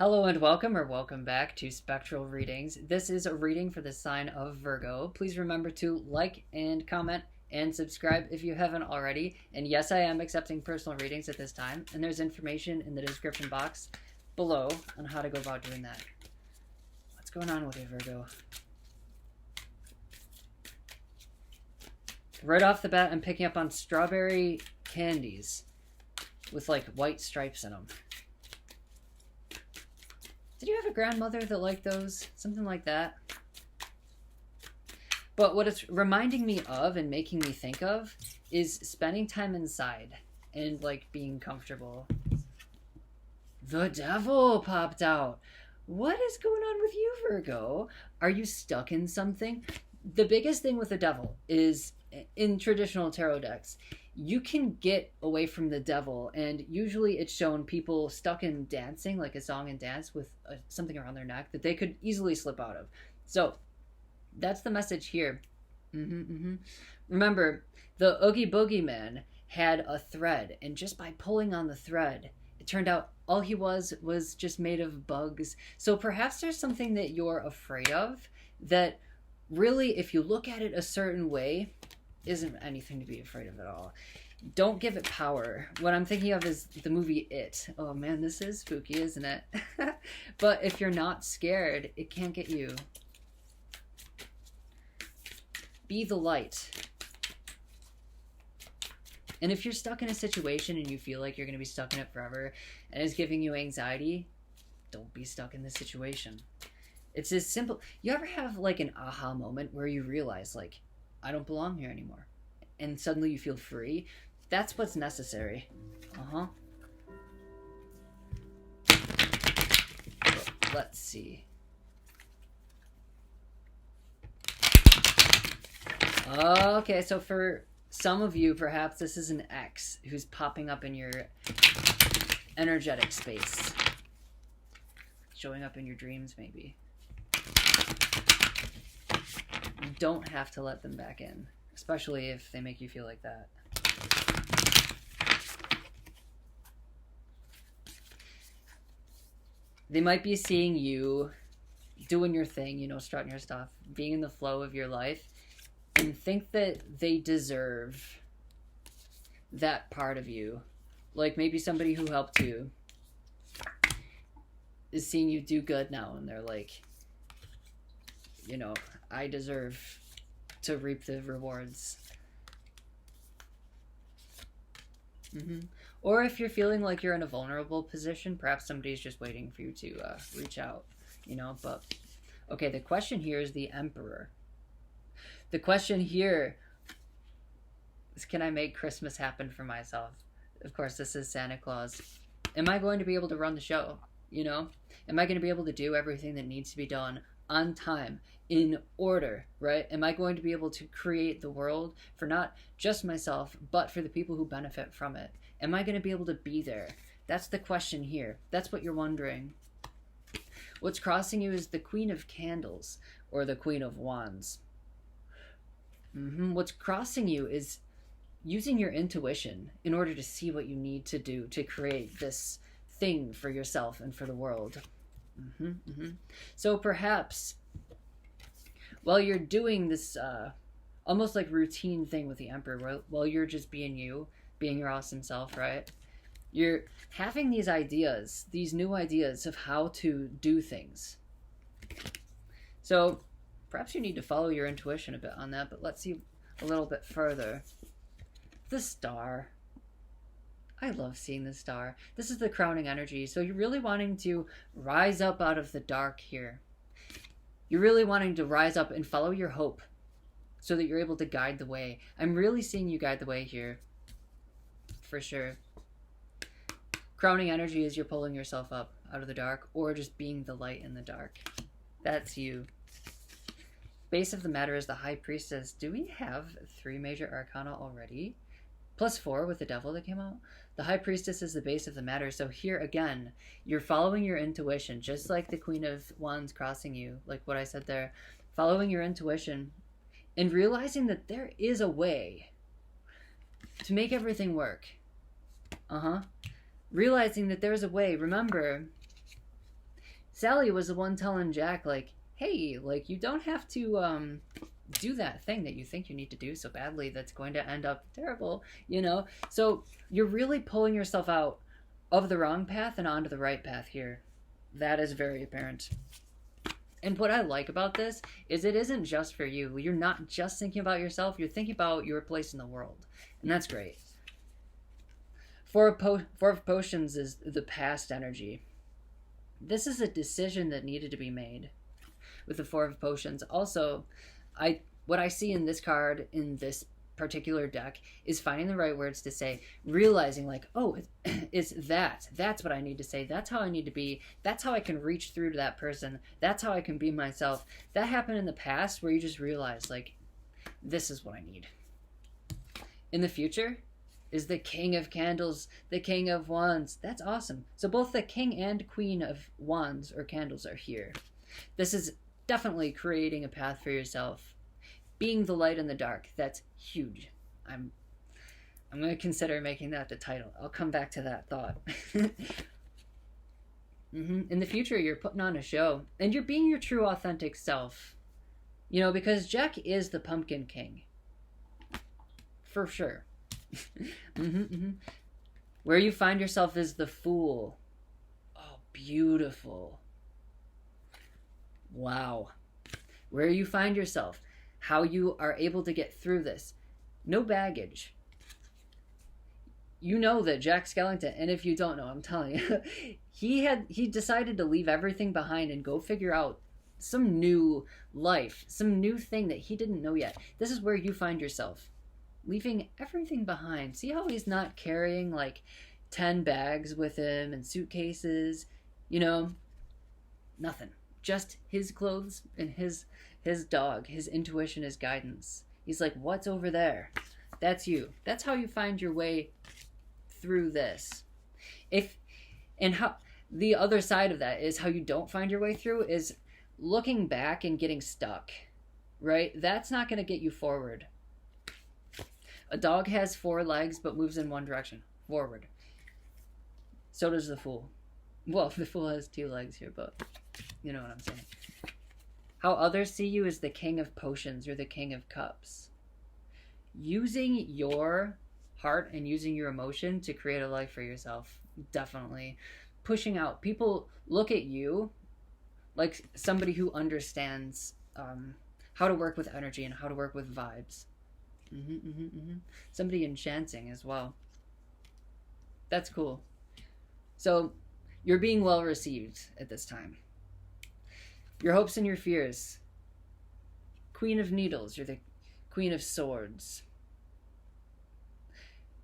Hello and welcome or welcome back to Spectral Readings. This is a reading for the sign of Virgo. Please remember to like and comment and subscribe if you haven't already. And yes, I am accepting personal readings at this time. And there's information in the description box below on how to go about doing that. What's going on with you, Virgo? Right off the bat, I'm picking up on strawberry candies with like white stripes in them. Did you have a grandmother that liked those? Something like that. But what it's reminding me of and making me think of is spending time inside and like being comfortable. The devil popped out. What is going on with you, Virgo? Are you stuck in something? The biggest thing with the devil is in traditional tarot decks, you can get away from the devil, and usually it's shown people stuck in dancing, like a song and dance with something around their neck that they could easily slip out of. So that's the message here. Remember, the Oogie Boogie Man had a thread, and just by pulling on the thread, it turned out all he was just made of bugs. So perhaps there's something that you're afraid of that really, if you look at it a certain way, isn't anything to be afraid of at all. Don't give it power. What I'm thinking of is the movie It. Oh man, this is spooky, isn't it? But if you're not scared, it can't get you. Be the light. And if you're stuck in a situation and you feel like you're going to be stuck in it forever and it's giving you anxiety, don't be stuck in this situation. It's as simple. You ever have like an aha moment where you realize like, I don't belong here anymore, and suddenly you feel free? That's what's necessary. Let's see. Okay, so for some of you, perhaps this is an ex who's popping up in your energetic space. Showing up in your dreams, maybe. You don't have to let them back in, especially if they make you feel like that. They might be seeing you doing your thing, you know, strutting your stuff, being in the flow of your life, and think that they deserve that part of you. Like maybe somebody who helped you is seeing you do good now, and they're like, you know, I deserve to reap the rewards. Or if you're feeling like you're in a vulnerable position, perhaps somebody's just waiting for you to reach out, you know. But okay, the question here is the Emperor. The question here is, can I make Christmas happen for myself? Of course, this is Santa Claus. Am I going to be able to run the show? You know, am I going to be able to do everything that needs to be done on time, in order, right? Am I going to be able to create the world for not just myself, but for the people who benefit from it? Am I going to be able to be there? That's the question here. That's what you're wondering. What's crossing you is the Queen of Candles, or the Queen of Wands. What's crossing you is using your intuition in order to see what you need to do to create this thing for yourself and for the world. So perhaps while you're doing this almost like routine thing with the Emperor, while you're just being you, being your awesome self, right? You're having these ideas, these new ideas of how to do things. So perhaps you need to follow your intuition a bit on that, but let's see a little bit further. The Star. I love seeing the Star. This is the crowning energy. So you're really wanting to rise up out of the dark here. You're really wanting to rise up and follow your hope so that you're able to guide the way. I'm really seeing you guide the way here. For sure. Crowning energy is you're pulling yourself up out of the dark, or just being the light in the dark. That's you. Base of the matter is the High Priestess. Do we have 3 major arcana already? +4 with the Devil that came out. The High Priestess is the base of the matter. So here again, you're following your intuition, just like the Queen of Wands crossing you, like what I said there. Following your intuition and realizing that there is a way to make everything work. Realizing that there's a way. Remember, Sally was the one telling Jack, like, hey, like, you don't have to do that thing that you think you need to do so badly that's going to end up terrible, you know? So you're really pulling yourself out of the wrong path and onto the right path here. That is very apparent. And what I like about this is it isn't just for you. You're not just thinking about yourself. You're thinking about your place in the world. And that's great. Four of Potions is the past energy. This is a decision that needed to be made with the Four of Potions. Also, what I see in this card, in this particular deck, is finding the right words to say, realizing like, oh, that's what I need to say, that's how I need to be, that's how I can reach through to that person, that's how I can be myself. That happened in the past where you just realize like, this is what I need. In the future is the King of Candles, the King of Wands. That's awesome. So both the King and Queen of Wands or Candles are here. This is definitely creating a path for yourself. Being the light in the dark, that's huge. I'm going to consider making that the title. I'll come back to that thought. In the future, you're putting on a show, and you're being your true, authentic self. You know, because Jack is the Pumpkin King. For sure. Where you find yourself is the Fool. Oh, beautiful. Wow. Where you find yourself. How you are able to get through this. No baggage. You know that Jack Skellington, and if you don't know, I'm telling you, he decided to leave everything behind and go figure out some new life, some new thing that he didn't know yet. This is where you find yourself. Leaving everything behind. See how he's not carrying like 10 bags with him and suitcases, you know? Nothing. Just his clothes and his dog, his intuition, his guidance. He's like, what's over there? That's you. That's how you find your way through this. How the other side of that is how you don't find your way through is looking back and getting stuck, right? That's not going to get you forward. A dog has 4 legs but moves in one direction, forward. So does the Fool. Well, the Fool has 2 legs here, but you know what I'm saying. How others see you is the King of Potions or the King of Cups. Using your heart and using your emotion to create a life for yourself. Definitely. Pushing out. People look at you like somebody who understands how to work with energy and how to work with vibes. Somebody enchanting as well. That's cool. So you're being well received at this time. Your hopes and your fears. Queen of Needles, you're the Queen of Swords.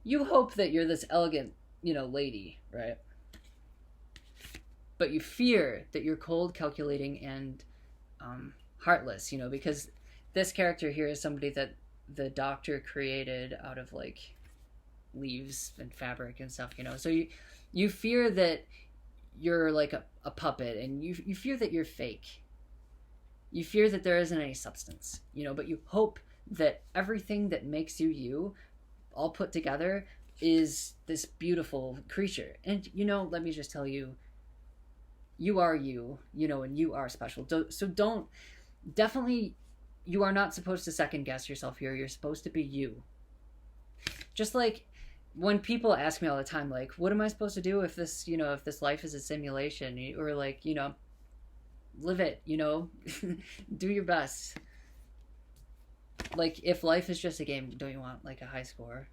You hope that you're this elegant, lady, right? But you fear that you're cold, calculating, and heartless, because this character here is somebody that the doctor created out of like leaves and fabric and stuff, So you fear that you're like a puppet, and you fear that you're fake. You fear that there isn't any substance, but you hope that everything that makes you you, all put together, is this beautiful creature. And, let me just tell you, you are you, and you are special. So definitely, you are not supposed to second guess yourself here. You're supposed to be you. Just like when people ask me all the time, like, what am I supposed to do if this, if this life is a simulation? Or like, live it, do your best. Like, if life is just a game, don't you want like a high score,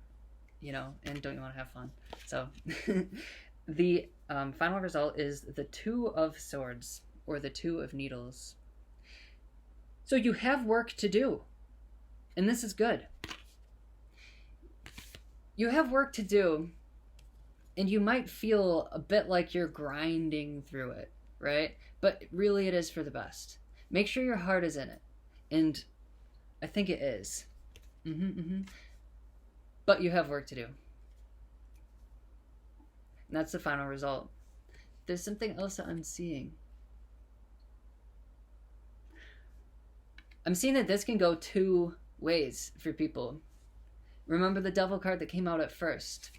and don't you want to have fun? So the final result is the 2 of Swords or the 2 of Needles. So you have work to do, and this is good. You have work to do, and you might feel a bit like you're grinding through it, right? But really it is for the best. Make sure your heart is in it. And I think it is. But you have work to do. And that's the final result. There's something else that I'm seeing. I'm seeing that this can go 2 ways for people. Remember the Devil card that came out at first?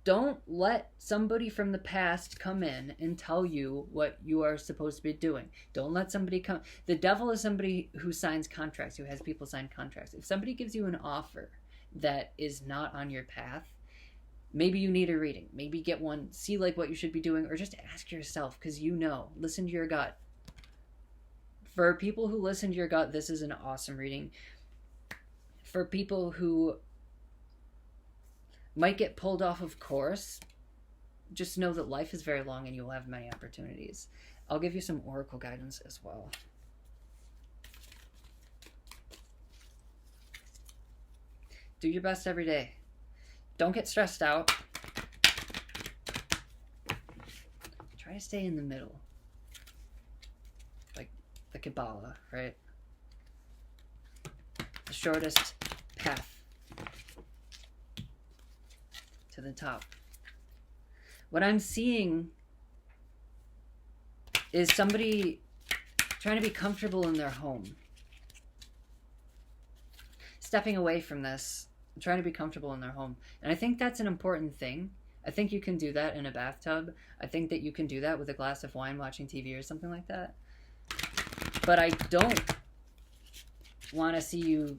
Don't let somebody from the past come in and tell you what you are supposed to be doing. Don't let somebody come. The devil is somebody who signs contracts, who has people sign contracts. If somebody gives you an offer that is not on your path, maybe you need a reading. Maybe get one, see like what you should be doing, or just ask yourself, because you know, listen to your gut. For people who listen to your gut, this is an awesome reading. For people who might get pulled off of course, just know that life is very long and you'll have many opportunities. I'll give you some oracle guidance as well. Do your best every day. Don't get stressed out. Try to stay in the middle. Like the Kabbalah, right? The shortest path to the top. What I'm seeing is somebody trying to be comfortable in their home. Stepping away from this, trying to be comfortable in their home. And I think that's an important thing. I think you can do that in a bathtub. I think that you can do that with a glass of wine watching TV or something like that. But I don't want to see you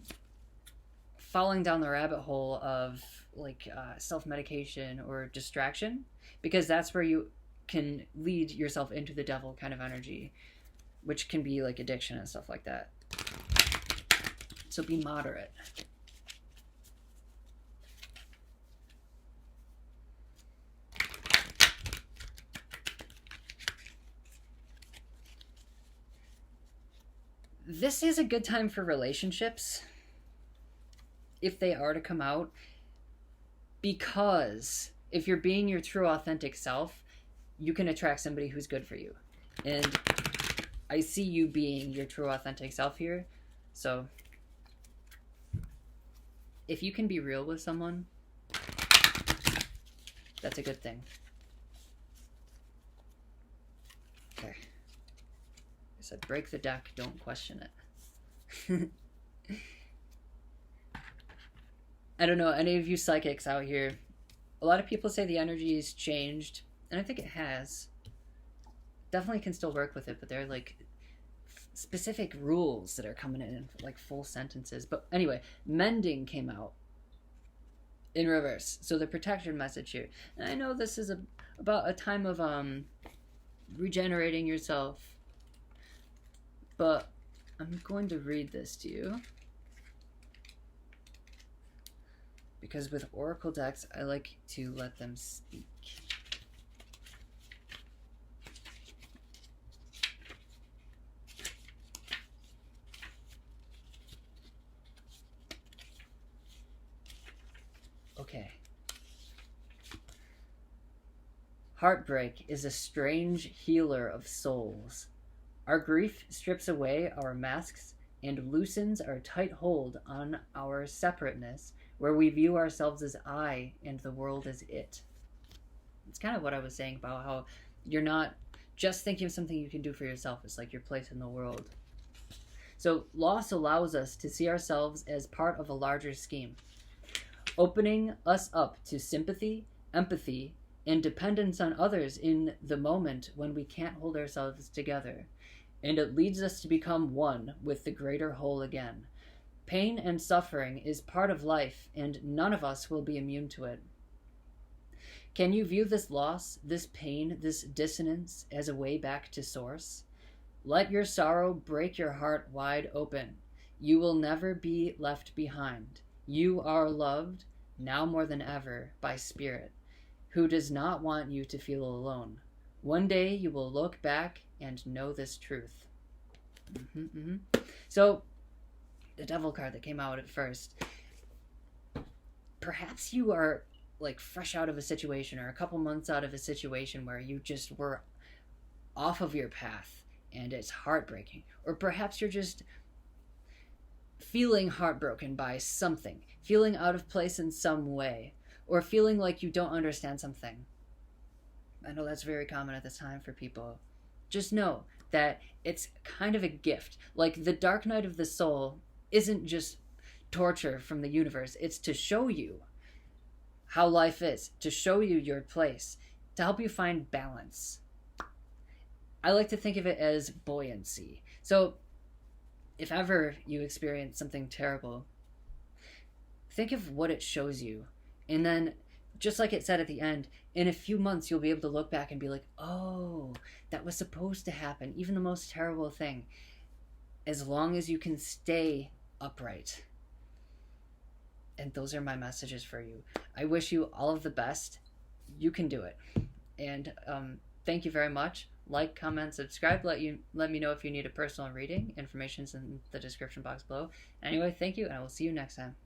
falling down the rabbit hole of like self-medication or distraction, because that's where you can lead yourself into the devil kind of energy, which can be like addiction and stuff like that. So be moderate. This is a good time for relationships, if they are to come out, because if you're being your true authentic self, you can attract somebody who's good for you. And I see you being your true authentic self here. So if you can be real with someone, that's a good thing. Okay. I said break the deck, don't question it. I don't know, any of you psychics out here, a lot of people say the energy has changed, and I think it has. Definitely can still work with it, but there are like specific rules that are coming in like full sentences. But anyway, mending came out in reverse, so the protection message here. And I know this is about a time of regenerating yourself, but I'm going to read this to you. Because with oracle decks, I like to let them speak. Okay. Heartbreak is a strange healer of souls. Our grief strips away our masks and loosens our tight hold on our separateness, where we view ourselves as I and the world as it. It's kind of what I was saying about how you're not just thinking of something you can do for yourself. It's like your place in the world. So loss allows us to see ourselves as part of a larger scheme, opening us up to sympathy, empathy, and dependence on others in the moment when we can't hold ourselves together. And it leads us to become one with the greater whole again. Pain and suffering is part of life, and none of us will be immune to it. Can you view this loss, this pain, this dissonance as a way back to source? Let your sorrow break your heart wide open. You will never be left behind. You are loved, now more than ever, by Spirit, who does not want you to feel alone. One day you will look back and know this truth. So, the devil card that came out at first, perhaps you are like fresh out of a situation or a couple months out of a situation where you just were off of your path and it's heartbreaking. Or perhaps you're just feeling heartbroken by something, feeling out of place in some way, or feeling like you don't understand something. I know that's very common at this time for people. Just know that it's kind of a gift. Like the dark night of the soul isn't just torture from the universe. It's to show you how life is, to show you your place, to help you find balance. I like to think of it as buoyancy. So if ever you experience something terrible, think of what it shows you. And then, just like it said at the end, in a few months you'll be able to look back and be like, oh, that was supposed to happen. Even the most terrible thing. As long as you can stay upright. And those are my messages for you. I wish you all of the best. You can do it. And thank you very much. Like, comment, subscribe. Let me know if you need a personal reading. Information's in the description box below. Anyway, thank you, and I will see you next time.